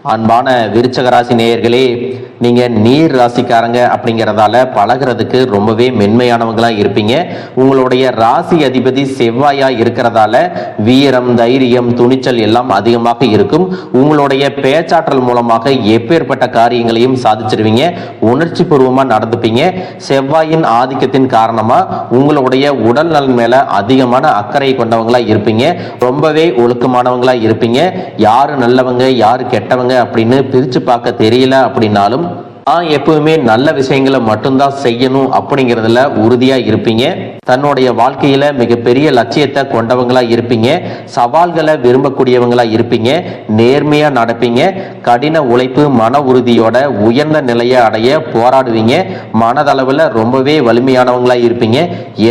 அன்பான விருச்சக ராசி நேயர்களே, நீங்க நீர் ராசிக்காரங்க அப்படிங்கிறதால பழகிறதுக்கு ரொம்பவே மென்மையானவங்களா இருப்பீங்க. உங்களுடைய ராசி அதிபதி செவ்வாயா இருக்கிறதால வீரம், தைரியம், துணிச்சல் எல்லாம் அதிகமாக இருக்கும். உங்களுடைய பேச்சாற்றல் மூலமாக எப்பேற்பட்ட காரியங்களையும் சாதிச்சிருவீங்க. உணர்ச்சி பூர்வமா நடந்துப்பீங்க. செவ்வாயின் ஆதிக்கத்தின் காரணமா உங்களுடைய உடல் நலன் மேல அதிகமான அக்கறை கொண்டவங்களா இருப்பீங்க. ரொம்பவே ஒழுக்கமானவங்களா இருப்பீங்க. யாரு நல்லவங்க யாரு கெட்டவங்க அப்படின்னு பிரிச்சு பார்க்க தெரியல அப்படின்னாலும் எப்பவுமே நல்ல விஷயங்களை மட்டும்தான் செய்யணும் அப்படிங்கிறதுல உறுதியா இருப்பீங்க. தன்னுடைய வாழ்க்கையில மிகப்பெரிய லட்சியத்தை கொண்டவங்களா இருப்பீங்க. சவால்களை விரும்பக்கூடியவங்களா இருப்பீங்க. நேர்மையா நடப்பீங்க. கடின உழைப்பு, மன உறுதியோட உயர்ந்த நிலையை அடைய போராடுவீங்க. மனதளவுல ரொம்பவே வலிமையானவங்களா இருப்பீங்க.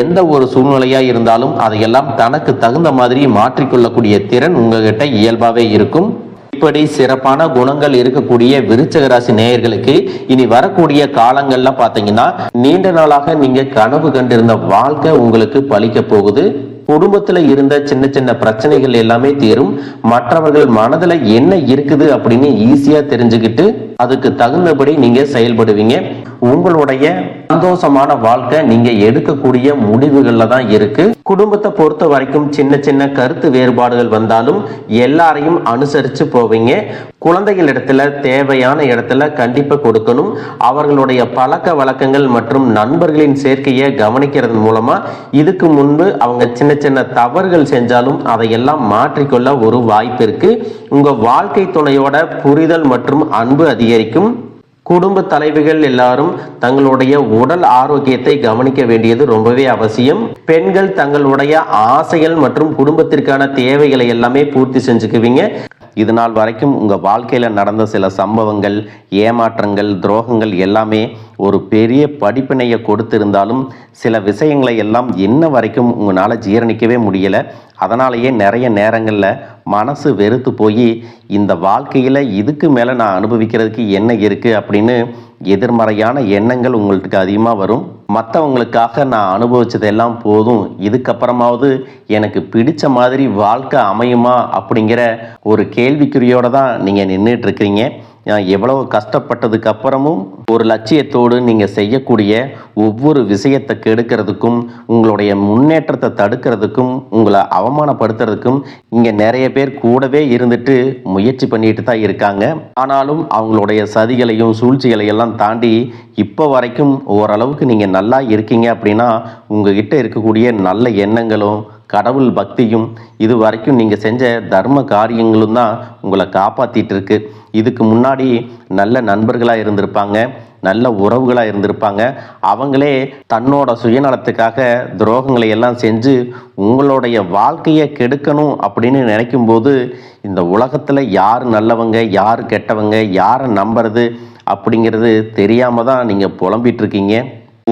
எந்த ஒரு சூழ்நிலையா இருந்தாலும் அதையெல்லாம் தனக்கு தகுந்த மாதிரி மாற்றிக்கொள்ளக்கூடிய திறன் உங்ககிட்ட இயல்பாவே இருக்கும். இப்படி சிறப்பான குணங்கள் இருக்கக்கூடிய விருச்சக ராசி நேயர்களுக்கு இனி வரக்கூடிய காலங்கள்ல பாத்தீங்கன்னா நீண்ட நாளாக நீங்க கனவு கண்டிருந்த வாழ்க்கை உங்களுக்கு பலிக்க போகுது. குடும்பத்துல இருந்த சின்ன சின்ன பிரச்சனைகள் எல்லாமே தீரும். மற்றவர்கள் மனதுல என்ன இருக்குது அப்படின்னு ஈஸியா தெரிஞ்சுக்கிட்டு அதுக்கு தகுந்தபடி நீங்க செயல்படுவீங்க. உங்களுடைய சந்தோஷமான வாழ்க்கை நீங்க எடுக்கக்கூடிய முடிவுகள்ல தான் இருக்கு. குடும்பத்தை பொறுத்த வரைக்கும் சின்ன சின்ன கருத்து வேறுபாடுகள் வந்தாலும் எல்லாரையும் அனுசரிச்சு போவீங்க. குழந்தைகள் இடத்துல தேவையான இடத்துல கண்டிப்பா கொடுக்கணும். அவர்களுடைய பழக்க வழக்கங்கள் மற்றும் நண்பர்களின் சேர்க்கையை கவனிக்கிறது மூலமா இதுக்கு முன்பு அவங்க சின்ன சின்ன தவறுகள் செஞ்சாலும் அதையெல்லாம் மாற்றிக்கொள்ள ஒரு வாய்ப்பு இருக்கு. உங்க வாழ்க்கை துணையோட புரிதல் மற்றும் அன்பு அதிகரிக்கும். குடும்ப தலைவிகள் எல்லாரும் தங்களுடைய உடல் ஆரோக்கியத்தை கவனிக்க வேண்டியது ரொம்பவே அவசியம். பெண்கள் தங்களுடைய ஆசைகள் மற்றும் குடும்பத்திற்கான தேவைகளை எல்லாமே பூர்த்தி செஞ்சுக்குவீங்க. இது நாள் வரைக்கும் உங்கள் வாழ்க்கையில் நடந்த சில சம்பவங்கள், ஏமாற்றங்கள், துரோகங்கள் எல்லாமே ஒரு பெரிய படிப்பினையை கொடுத்திருந்தாலும் சில விஷயங்களை எல்லாம் இன்ன வரைக்கும் உங்களால் ஜீரணிக்கவே முடியலை. அதனாலேயே நிறைய நேரங்களில் மனசு வெறுத்து போய் இந்த வாழ்க்கையில் இதுக்கு மேலே நான் அனுபவிக்கிறதுக்கு என்ன இருக்குது அப்படின்னு எதிர்மறையான எண்ணங்கள் உங்களுக்கு அதிகமாக வரும். மற்றவங்களுக்காக நான் அனுபவிச்சதெல்லாம் போதும், இதுக்கப்புறமாவது எனக்கு பிடிச்ச மாதிரி வாழ்க்கை அமையுமா அப்படிங்கிற ஒரு கேள்விக்குறியோடு தான் நீங்கள் நின்றுட்டு இருக்கிறீங்க. எவ்வளவு கஷ்டப்பட்டதுக்கு அப்புறமும் ஒரு லட்சியத்தோடு நீங்கள் செய்யக்கூடிய ஒவ்வொரு விஷயத்தை கெடுக்கிறதுக்கும், உங்களுடைய முன்னேற்றத்தை தடுக்கிறதுக்கும், உங்களை அவமானப்படுத்துறதுக்கும் இங்கே நிறைய பேர் கூடவே இருந்துட்டு முயற்சி பண்ணிட்டு தான் இருக்காங்க. ஆனாலும் அவங்களுடைய சதிகளையும் சூழ்ச்சிகளையெல்லாம் தாண்டி இப்போ வரைக்கும் ஓரளவுக்கு நீங்கள் நல்லா இருக்கீங்க அப்படின்னா உங்ககிட்ட இருக்கக்கூடிய நல்ல எண்ணங்களும் கடவுள் பக்தியும் இது வரைக்கும் நீங்கள் செஞ்ச தர்ம காரியங்களும் தான் உங்களை காப்பாற்றிட்டு இருக்கு. இதுக்கு முன்னாடி நல்ல நண்பர்களாக இருந்திருப்பாங்க, நல்ல உறவுகளாக இருந்திருப்பாங்க. அவங்களே தன்னோட சுயநலத்துக்காக துரோகங்களை எல்லாம் செஞ்சு உங்களுடைய வாழ்க்கையை கெடுக்கணும் அப்படின்னு நினைக்கும்போது இந்த உலகத்தில் யார் நல்லவங்க யார் கெட்டவங்க யாரை நம்புறது அப்படிங்கிறது தெரியாமல் தான் நீங்கள் புலம்பிட்டு இருக்கீங்க.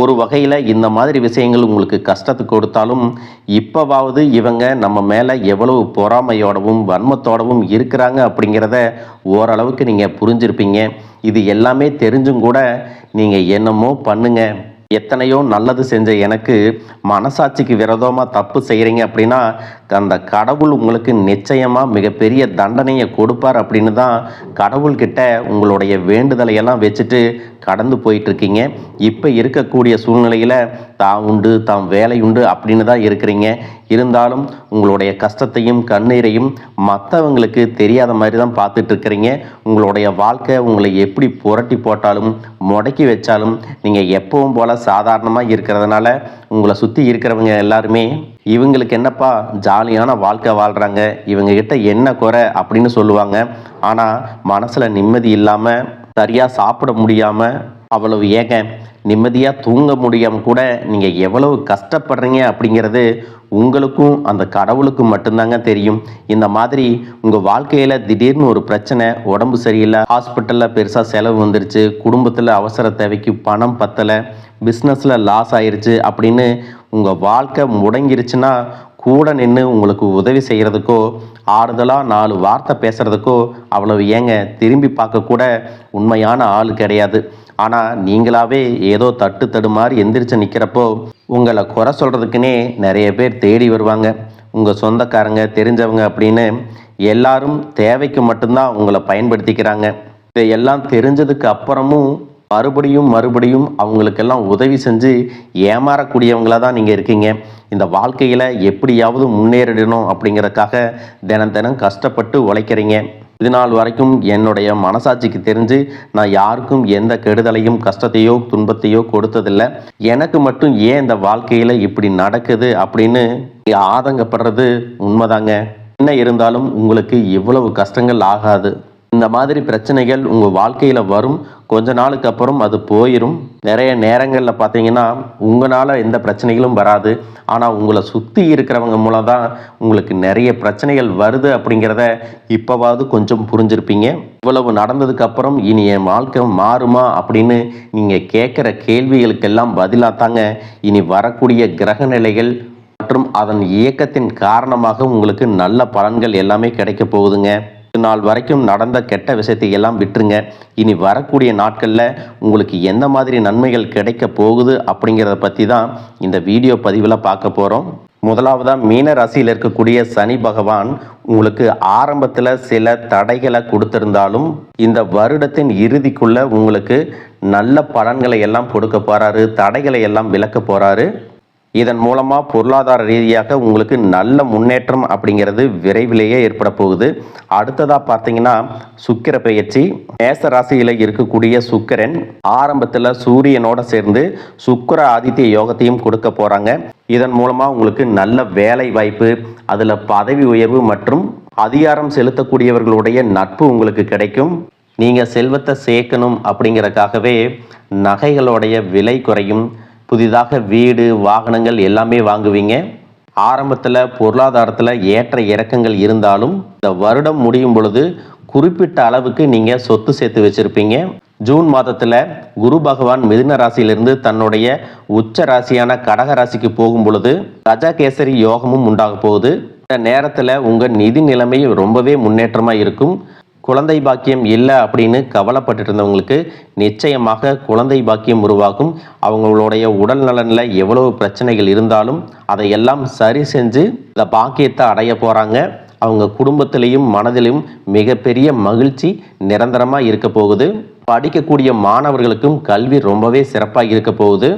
ஒரு வகையில் இந்த மாதிரி விஷயங்கள் உங்களுக்கு கஷ்டத்தை கொடுத்தாலும் இப்போவாவது இவங்க நம்ம மேலே எவ்வளவு பொறாமையோடவும் வன்மத்தோடவும் இருக்கிறாங்க அப்படிங்கிறத ஓரளவுக்கு நீங்கள் புரிஞ்சிருப்பீங்க. இது எல்லாமே தெரிஞ்சும் கூட நீங்கள் என்னமோ பண்ணுங்க, எத்தனையோ நல்லது செஞ்ச எனக்கு மனசாட்சிக்கு விரோதமாக தப்பு செய்கிறீங்க அப்படின்னா அந்த கடவுள் உங்களுக்கு நிச்சயமாக மிகப்பெரிய தண்டனையை கொடுப்பார் அப்படின்னு தான் கடவுள்கிட்ட உங்களுடைய வேண்டுதலையெல்லாம் வச்சுட்டு கடந்து போயிட்டுருக்கீங்க. இப்போ இருக்கக்கூடிய சூழ்நிலையில் தான் உண்டு தாம் வேலை உண்டு அப்படின்னு தான் இருக்கிறீங்க. இருந்தாலும் உங்களுடைய கஷ்டத்தையும் கண்ணீரையும் மற்றவங்களுக்கு தெரியாத மாதிரி தான் பார்த்துட்டு இருக்கிறீங்க. உங்களுடைய வாழ்க்கை உங்களை எப்படி புரட்டி போட்டாலும் முடக்கி வச்சாலும் நீங்கள் எப்பவும் போல் சாதாரணமாக இருக்கிறதுனால உங்களை சுற்றி இருக்கிறவங்க எல்லாருமே இவங்களுக்கு என்னப்பா ஜாலியான வாழ்க்கை வாழ்கிறாங்க, இவங்ககிட்ட என்ன குறை அப்படின்னு சொல்லுவாங்க. ஆனால் மனசில் நிம்மதி இல்லாமல் சரியாக சாப்பிட முடியாமல் அவ்வளவு ஏங்க நிம்மதியாக தூங்க முடியாமல் கூட நீங்கள் எவ்வளவு கஷ்டப்படுறீங்க அப்படிங்கிறது உங்களுக்கும் அந்த கடவுளுக்கும் மட்டும்தாங்க தெரியும். இந்த மாதிரி உங்கள் வாழ்க்கையில் திடீர்னு ஒரு பிரச்சனை, உடம்பு சரியில்லை, ஹாஸ்பிட்டலில் பெருசாக செலவு வந்துருச்சு, குடும்பத்தில் அவசர தேவைக்கு பணம் பத்தலை, பிஸ்னஸில் லாஸ் ஆயிடுச்சு அப்படின்னு உங்கள் வாழ்க்கை முடங்கிருச்சுன்னா கூட நின்று உங்களுக்கு உதவி செய்கிறதுக்கோ ஆறுதலாக 4 வார்த்தை பேசுகிறதுக்கோ அவ்வளவு ஏங்க திரும்பி பார்க்கக்கூட உண்மையான ஆள் கிடையாது. ஆனால் நீங்களாவே ஏதோ தட்டு தடுமாறி எந்திரிச்சு நிற்கிறப்போ உங்களை குறை சொல்கிறதுக்குன்னே நிறைய பேர் தேடி வருவாங்க. உங்கள் சொந்தக்காரங்க தெரிஞ்சவங்க அப்படின்னு எல்லாரும் தேவைக்கு மட்டும்தான் உங்களை பயன்படுத்திக்கிறாங்க. இதையெல்லாம் தெரிஞ்சதுக்கு அப்புறமும் மறுபடியும் அவங்களுக்கெல்லாம் உதவி செஞ்சு ஏமாறக்கூடியவங்களாக தான் நீங்கள் இருக்கீங்க. இந்த வாழ்க்கையில் எப்படியாவது முன்னேறிடணும் அப்படிங்கிறதுக்காக தினம் கஷ்டப்பட்டு உழைக்கிறீங்க. இது நாள் வரைக்கும் என்னுடைய மனசாட்சிக்கு தெரிஞ்சு நான் யாருக்கும் எந்த கெடுதலையும் கஷ்டத்தையோ துன்பத்தையோ கொடுத்ததில்லை. எனக்கு மட்டும் ஏன் இந்த வாழ்க்கையில் இப்படி நடக்குது அப்படின்னு ஆதங்கப்படுறது உண்மைதாங்க. என்ன இருந்தாலும் உங்களுக்கு இவ்வளவு கஷ்டங்கள் ஆகாது. இந்த மாதிரி பிரச்சனைகள் உங்கள் வாழ்க்கையில் வரும். கொஞ்ச நாளுக்கு அப்புறம் அது போயிடும். நிறைய நேரங்களில் பார்த்தீங்கன்னா உங்களால் எந்த பிரச்சனைகளும் வராது. ஆனால் உங்களை சுற்றி இருக்கிறவங்க மூலம் தான் உங்களுக்கு நிறைய பிரச்சனைகள் வருது அப்படிங்கிறத இப்போவாவது கொஞ்சம் புரிஞ்சிருப்பீங்க. இவ்வளவு நடந்ததுக்கு அப்புறம் இனி என் வாழ்க்கை மாறுமா அப்படின்னு நீங்கள் கேட்குற கேள்விகளுக்கெல்லாம் பதிலாக தாங்க இனி வரக்கூடிய கிரக நிலைகள் மற்றும் அதன் இயக்கத்தின் காரணமாக உங்களுக்கு நல்ல பலன்கள் எல்லாமே கிடைக்க போகுதுங்க. நாள் வரைக்கும் நடந்த கெட்ட விஷயத்தை எல்லாம் விட்டுருங்க. இனி வரக்கூடிய நாட்களில் உங்களுக்கு எந்த மாதிரி நன்மைகள் கிடைக்க போகுது அப்படிங்கிறத பற்றி தான் இந்த வீடியோ பதிவில் பார்க்க போகிறோம். முதலாவதாக மீன ராசியில் இருக்கக்கூடிய சனி பகவான் உங்களுக்கு ஆரம்பத்தில் சில தடைகளை கொடுத்திருந்தாலும் இந்த வருடத்தின் இறுதிக்குள்ள உங்களுக்கு நல்ல பலன்களை எல்லாம் கொடுக்க போகிறாரு. தடைகளை எல்லாம் விலக்க போகிறாரு. இதன் மூலமாக பொருளாதார ரீதியாக உங்களுக்கு நல்ல முன்னேற்றம் அப்படிங்கிறது விரைவிலேயே ஏற்பட போகுது. அடுத்ததாக பார்த்தீங்கன்னா சுக்கிர பெயர்ச்சி. மேச ராசியில் இருக்கக்கூடிய சுக்கிரன் ஆரம்பத்தில் சூரியனோட சேர்ந்து சுக்கிர ஆதித்ய யோகத்தையும் கொடுக்க போகிறாங்க. இதன் மூலமாக உங்களுக்கு நல்ல வேலை வாய்ப்பு, அதில் பதவி உயர்வு மற்றும் அதிகாரம் செலுத்தக்கூடியவர்களுடைய நட்பு உங்களுக்கு கிடைக்கும். நீங்கள் செல்வத்தை சேர்க்கணும் அப்படிங்கிறதுக்காகவே நகைகளுடைய விலை குறையும். புதிதாக வீடு வாகனங்கள் எல்லாமே வாங்குவீங்க. ஆரம்பத்தில் பொருளாதாரத்தில் ஏற்ற இறக்கங்கள் இருந்தாலும் இந்த வருடம் முடியும் பொழுது குறிப்பிட்ட அளவுக்கு நீங்கள் சொத்து சேர்த்து வச்சுருப்பீங்க. ஜூன் மாதத்தில் குரு பகவான் மிதுன ராசியிலிருந்து தன்னுடைய உச்ச ராசியான கடக ராசிக்கு போகும் பொழுது கஜகேசரி யோகமும் உண்டாக போகுது. இந்த நேரத்தில் உங்கள் நிதி நிலைமை ரொம்பவே முன்னேற்றமாக இருக்கும். குழந்தை பாக்கியம் இல்லை அப்படின்னு கவலைப்பட்டு இருந்தவங்களுக்கு நிச்சயமாக குழந்தை பாக்கியம் உருவாகும். அவங்களுடைய உடல் நலனில் எவ்வளவு பிரச்சனைகள் இருந்தாலும் அதையெல்லாம் சரி செஞ்சு இந்த பாக்கியத்தை அடைய போகிறாங்க. அவங்க குடும்பத்திலையும் மனதிலும் மிகப்பெரிய மகிழ்ச்சி நிரந்தரமாக இருக்க போகுது. படிக்கக்கூடிய மாணவர்களுக்கும் கல்வி ரொம்பவே சிறப்பாக இருக்க போகுது.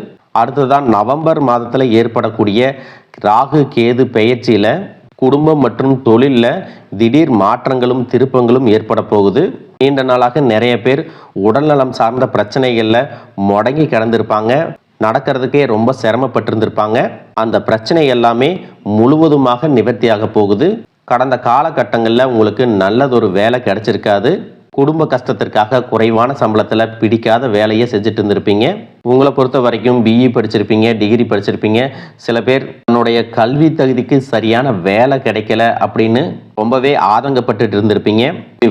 அடுத்ததான் நவம்பர் மாதத்தில் ஏற்படக்கூடிய ராகு கேது பெயர்ச்சியில் குடும்பம் மற்றும் தொழிலில் திடீர் மாற்றங்களும் திருப்பங்களும் ஏற்பட போகுது. நீண்ட நாளாக நிறைய பேர் உடல்நலம் சார்ந்த பிரச்சனைகளில் முடங்கி கிடந்திருப்பாங்க. நடக்கிறதுக்கே ரொம்ப சிரமப்பட்டிருந்திருப்பாங்க. அந்த பிரச்சனை எல்லாமே முழுவதுமாக நிவர்த்தியாக போகுது. கடந்த காலகட்டங்களில் உங்களுக்கு நல்லதொரு வேலை கிடைச்சிருக்காது. குடும்ப கஷ்டத்திற்காக குறைவான சம்பளத்தில் பிடிக்காத வேலையை செஞ்சுட்டு இருந்திருப்பீங்க. உங்களை பொறுத்த வரைக்கும் பிஇ படிச்சிருப்பீங்க, டிகிரி படிச்சிருப்பீங்க. சில பேர் தன்னுடைய கல்வி தகுதிக்கு சரியான வேலை கிடைக்கல அப்படின்னு ரொம்பவே ஆதங்கப்பட்டு இருந்திருப்பீங்க.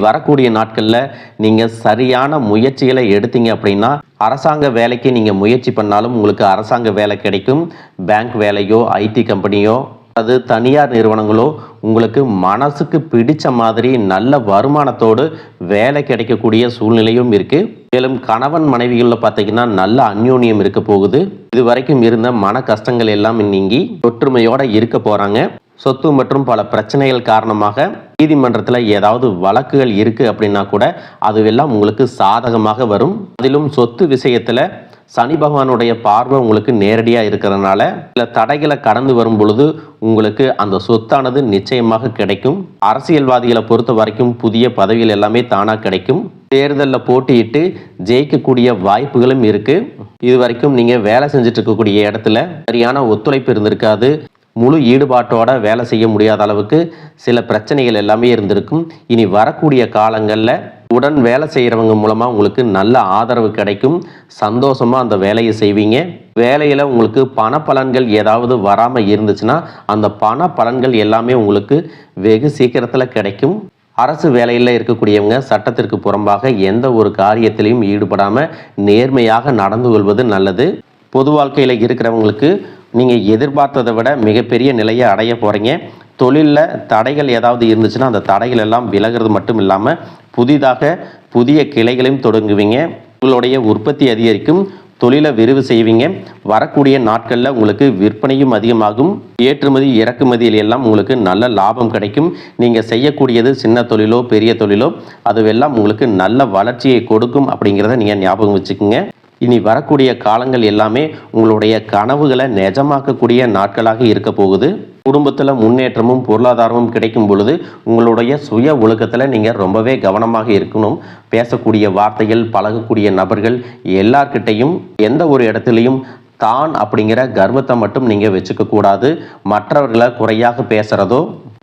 வரக்கூடிய நாட்களில் நீங்கள் சரியான முயற்சிகளை எடுத்தீங்க அப்படின்னா அரசாங்க வேலைக்கு நீங்கள் முயற்சி பண்ணாலும் உங்களுக்கு அரசாங்க வேலை கிடைக்கும். பேங்க் வேலையோ ஐடி கம்பெனியோ அது தனியார் நிறுவனங்களோ உங்களுக்கு மனசுக்கு பிடிச்ச மாதிரி நல்ல வருமானத்தோடு வேலை கிடைக்கக்கூடிய சூழ்நிலையும் இருக்கு. மேலும் கணவன் மனைவிகளில் பார்த்தீங்கன்னா நல்ல அந்யோன்யம் இருக்க போகுது. இது வரைக்கும் இருந்த மன கஷ்டங்கள் எல்லாம் நீங்கி ஒற்றுமையோட இருக்க போறாங்க. சொத்து மற்றும் பல பிரச்சனைகள் காரணமாக நீதிமன்றத்தில் ஏதாவது வழக்குகள் இருக்கு அப்படின்னா கூட அதுவெல்லாம் உங்களுக்கு சாதகமாக வரும். அதிலும் சொத்து விஷயத்துல சனி பகவானுடைய பார்வை உங்களுக்கு நேரடியாக இருக்கிறதுனால சில தடைகளை கடந்து வரும் பொழுது உங்களுக்கு அந்த சொத்தானது நிச்சயமாக கிடைக்கும். அரசியல்வாதிகளை பொறுத்த வரைக்கும் புதிய பதவிகள் எல்லாமே தானாக கிடைக்கும். தேர்தலில் போட்டியிட்டு ஜெயிக்கக்கூடிய வாய்ப்புகளும் இருக்கு. இது வரைக்கும் நீங்கள் வேலை செஞ்சுட்டு இருக்கக்கூடிய இடத்துல சரியான ஒத்துழைப்பு இருந்திருக்காது. முழு ஈடுபாட்டோட வேலை செய்ய முடியாத அளவுக்கு சில பிரச்சனைகள் எல்லாமே இருந்திருக்கும். இனி வரக்கூடிய காலங்களில் உடன் வேலை செய்கிறவங்க மூலமாக உங்களுக்கு நல்ல ஆதரவு கிடைக்கும். சந்தோஷமாக அந்த வேலையை செய்வீங்க. வேலையில் உங்களுக்கு பண பலன்கள் ஏதாவது வராமல் இருந்துச்சுன்னா அந்த பண பலன்கள் எல்லாமே உங்களுக்கு வெகு சீக்கிரத்தில் கிடைக்கும். அரசு வேலையில் இருக்கக்கூடியவங்க சட்டத்திற்கு புறம்பாக எந்த ஒரு காரியத்திலையும் ஈடுபடாமல் நேர்மையாக நடந்து கொள்வது நல்லது. பொது வாழ்க்கையில் இருக்கிறவங்களுக்கு நீங்கள் எதிர்பார்த்ததை விட மிகப்பெரிய நிலையை அடைய போகிறீங்க. தொழிலில் தடைகள் ஏதாவது இருந்துச்சுன்னா அந்த தடைகள் எல்லாம் விலகிறது மட்டும் இல்லாமல் புதிய கிளைகளையும் தொடங்குவீங்க. உங்களுடைய உற்பத்தி அதிகரிக்கும். தொழிலை விரிவு செய்வீங்க. வரக்கூடிய நாட்களில் உங்களுக்கு விற்பனையும் அதிகமாகும். ஏற்றுமதி இறக்குமதியில் எல்லாம் உங்களுக்கு நல்ல லாபம் கிடைக்கும். நீங்கள் செய்யக்கூடியது சின்ன தொழிலோ பெரிய தொழிலோ அதுவெல்லாம் உங்களுக்கு நல்ல வளர்ச்சியை கொடுக்கும் அப்படிங்கிறத நீங்கள் ஞாபகம் வச்சுக்கோங்க. இனி வரக்கூடிய காலங்கள் எல்லாமே உங்களுடைய கனவுகளை நிஜமாக்கக்கூடிய நாட்களாக இருக்க போகுது. குடும்பத்தில் முன்னேற்றமும் பொருளாதாரமும் கிடைக்கும் பொழுது உங்களுடைய சுய ஒழுக்கத்தில் நீங்கள் ரொம்பவே கவனமாக இருக்கணும். பேசக்கூடிய வார்த்தைகள், பழகக்கூடிய நபர்கள் எல்லார்கிட்டையும் எந்த ஒரு இடத்துலையும் தான் அப்படிங்கிற கர்வத்தை மட்டும் நீங்கள் வச்சுக்க கூடாது. மற்றவர்களை குறையாக பேசுகிறதோ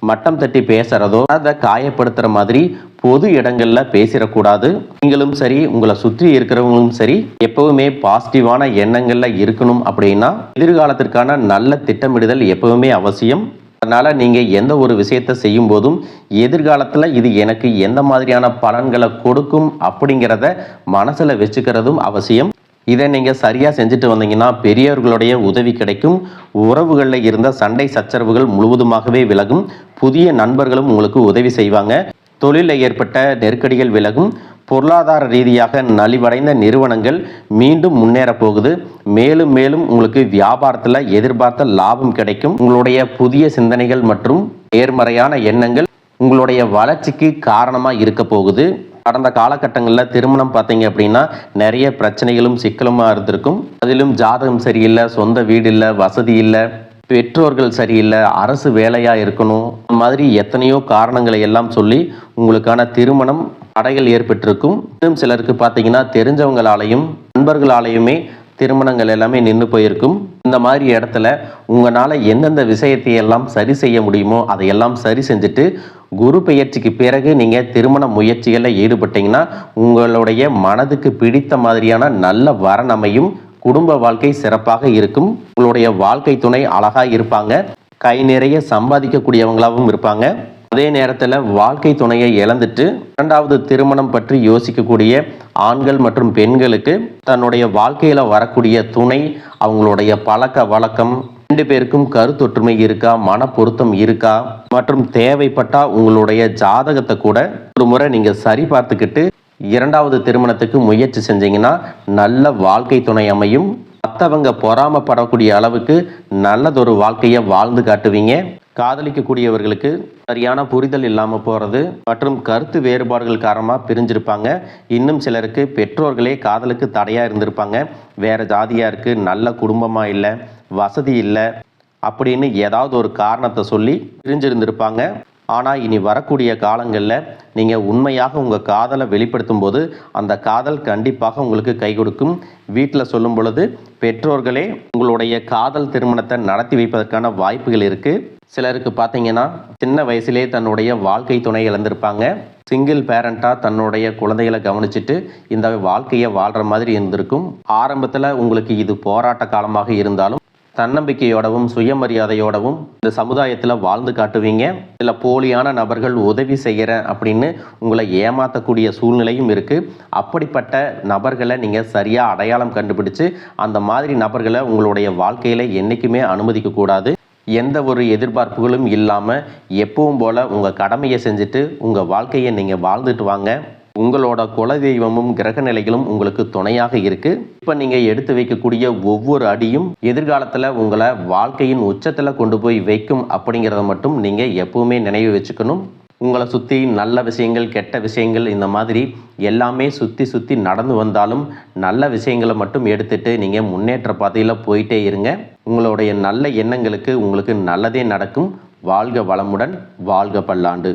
மட்டம் தட்டி பேசுகிறதோ அதை காயப்படுத்துகிற மாதிரி பொது இடங்களில் பேசிடக்கூடாது. நீங்களும் சரி, உங்களை சுற்றி இருக்கிறவங்களும் சரி, எப்பவுமே பாசிட்டிவான எண்ணங்களில் இருக்கணும். அப்படின்னா எதிர்காலத்திற்கான நல்ல திட்டமிடுதல் எப்பவுமே அவசியம். அதனால் நீங்கள் எந்த ஒரு விஷயத்தை செய்யும் போதும் எதிர்காலத்தில் இது எனக்கு எந்த மாதிரியான பலன்களை கொடுக்கும் அப்படிங்கிறத மனசில் வச்சுக்கிறதும் அவசியம். இதை நீங்கள் சரியாக செஞ்சுட்டு வந்தீங்கன்னா பெரியவர்களுடைய உதவி கிடைக்கும். உறவுகளில் இருந்த சண்டை சச்சரவுகள் முழுவதுமாகவே விலகும். புதிய நண்பர்களும் உங்களுக்கு உதவி செய்வாங்க. தொழிலில் ஏற்பட்ட நெருக்கடிகள் விலகும். பொருளாதார ரீதியாக நலிவடைந்த நிறுவனங்கள் மீண்டும் முன்னேற போகுது. மேலும் மேலும் உங்களுக்கு வியாபாரத்தில் எதிர்பார்த்த லாபம் கிடைக்கும். உங்களுடைய புதிய சிந்தனைகள் மற்றும் நேர்மறையான எண்ணங்கள் உங்களுடைய வளர்ச்சிக்கு காரணமாக இருக்க போகுது. கடந்த காலகட்டங்களில் திருமணம் பார்த்தீங்க அப்படின்னா நிறைய பிரச்சனைகளும் சிக்கலுமாக இருந்திருக்கும். அதிலும் ஜாதகம் சரியில்லை, சொந்த வீடு இல்லை, வசதி இல்லை, பெற்றோர்கள் சரியில்லை, அரசு வேலையாக இருக்கணும், இந்த மாதிரி எத்தனையோ காரணங்களை எல்லாம் சொல்லி உங்களுக்கான திருமணம் தடைகள் ஏற்பட்டிருக்கும். இன்னும் சிலருக்கு பார்த்தீங்கன்னா தெரிஞ்சவங்களாலையும் நண்பர்களாலையுமே திருமணங்கள் எல்லாமே நின்று போயிருக்கும். இந்த மாதிரி இடத்துல உங்களால் எந்தெந்த விஷயத்தையெல்லாம் சரி செய்ய முடியுமோ அதையெல்லாம் சரி செஞ்சுட்டு குரு பெயர்ச்சிக்கு பிறகு நீங்கள் திருமண முயற்சிகளில் ஈடுபட்டீங்கன்னா உங்களுடைய மனதுக்கு பிடித்த மாதிரியான நல்ல வரன் அமையும். குடும்ப வாழ்க்கை சிறப்பாக இருக்கும். உங்களுடைய வாழ்க்கை துணை அழகாக இருப்பாங்க. கை நிறைய சம்பாதிக்கக்கூடியவங்களாகவும் இருப்பாங்க. அதே நேரத்தில் வாழ்க்கை துணையை இழந்துட்டு இரண்டாவது திருமணம் பற்றி யோசிக்கக்கூடிய ஆண்கள் மற்றும் பெண்களுக்கு தன்னுடைய வாழ்க்கையில் வரக்கூடிய துணை, அவங்களுடைய பழக்க வழக்கம், ரெண்டு பேருக்கும் கருத்தொற்றுமை இருக்கா, மன பொருத்தம் இருக்கா மற்றும் தேவைப்பட்டா உங்களுடைய ஜாதகத்தை கூட ஒரு முறை நீங்கள் சரி பார்த்துக்கிட்டு இரண்டாவது திருமணத்துக்கு முயற்சி செஞ்சீங்கன்னா நல்ல வாழ்க்கை துணை அமையும். மற்றவங்க பொறாமப்படக்கூடிய அளவுக்கு நல்லதொரு வாழ்க்கையை வாழ்ந்து காட்டுவீங்க. காதலிக்கக்கூடியவர்களுக்கு சரியான புரிதல் இல்லாமல் போகிறது மற்றும் கருத்து வேறுபாடுகள் காரணமாக பிரிஞ்சிருப்பாங்க. இன்னும் சிலருக்கு பெற்றோர்களே காதலுக்கு தடையாக இருந்திருப்பாங்க. வேறு ஜாதியாக இருக்குது, நல்ல குடும்பமாக இல்லை, வசதி இல்லை அப்படின்னு ஏதாவது ஒரு காரணத்தை சொல்லி பிரிஞ்சிருந்திருப்பாங்க. ஆனால் இனி வரக்கூடிய காலங்களில் நீங்கள் உண்மையாக உங்கள் காதலை வெளிப்படுத்தும் போது அந்த காதல் கண்டிப்பாக உங்களுக்கு கை கொடுக்கும். வீட்டில் சொல்லும் பொழுது பெற்றோர்களே உங்களுடைய காதல் திருமணத்தை நடத்தி வைப்பதற்கான வாய்ப்புகள் இருக்குது. சிலருக்கு பார்த்தீங்கன்னா சின்ன வயசுலே தன்னுடைய வாழ்க்கை துணை இழந்திருப்பாங்க. சிங்கிள் பேரண்ட்டாக தன்னுடைய குழந்தைகளை கவனிச்சுட்டு இந்த வாழ்க்கையை வாழ்கிற மாதிரி இருந்திருக்கும். ஆரம்பத்தில் உங்களுக்கு இது போராட்ட காலமாக இருந்தாலும் தன்னம்பிக்கையோடவும் சுயமரியாதையோடவும் இந்த சமுதாயத்தில் வாழ்ந்து காட்டுவீங்க. சில போலியான நபர்கள் உதவி செய்கிறேன் அப்படின்னு உங்களை ஏமாற்றக்கூடிய சூழ்நிலையும் இருக்குது. அப்படிப்பட்ட நபர்களை நீங்கள் சரியாக அடையாளம் கண்டுபிடிச்சு அந்த மாதிரி நபர்களை உங்களுடைய வாழ்க்கையில் என்றைக்குமே அனுமதிக்கக்கூடாது. எந்த ஒரு எதிர்பார்ப்புகளும் இல்லாமல் எப்பவும் போல் உங்கள் கடமையை செஞ்சுட்டு உங்கள் வாழ்க்கையை நீங்கள் வாழ்ந்துட்டு வாங்க. உங்களோட குலதெய்வமும் கிரக நிலைகளும் உங்களுக்கு துணையாக இருக்குது. இப்போ நீங்கள் எடுத்து வைக்கக்கூடிய ஒவ்வொரு அடியும் எதிர்காலத்தில் உங்களை வாழ்க்கையின் உச்சத்தில் கொண்டு போய் வைக்கும் அப்படிங்கிறத மட்டும் நீங்கள் எப்பவுமே நினைவு வச்சுக்கணும். உங்களை சுற்றி நல்ல விஷயங்கள், கெட்ட விஷயங்கள், இந்த மாதிரி எல்லாமே சுற்றி நடந்து வந்தாலும் நல்ல விஷயங்களை மட்டும் எடுத்துட்டு நீங்கள் முன்னேற்ற பாதையில் போயிட்டே இருங்க. உங்களுடைய நல்ல எண்ணங்களுக்கு உங்களுக்கு நல்லதே நடக்கும். வாழ்க வளமுடன், வாழ்க பல்லாண்டு.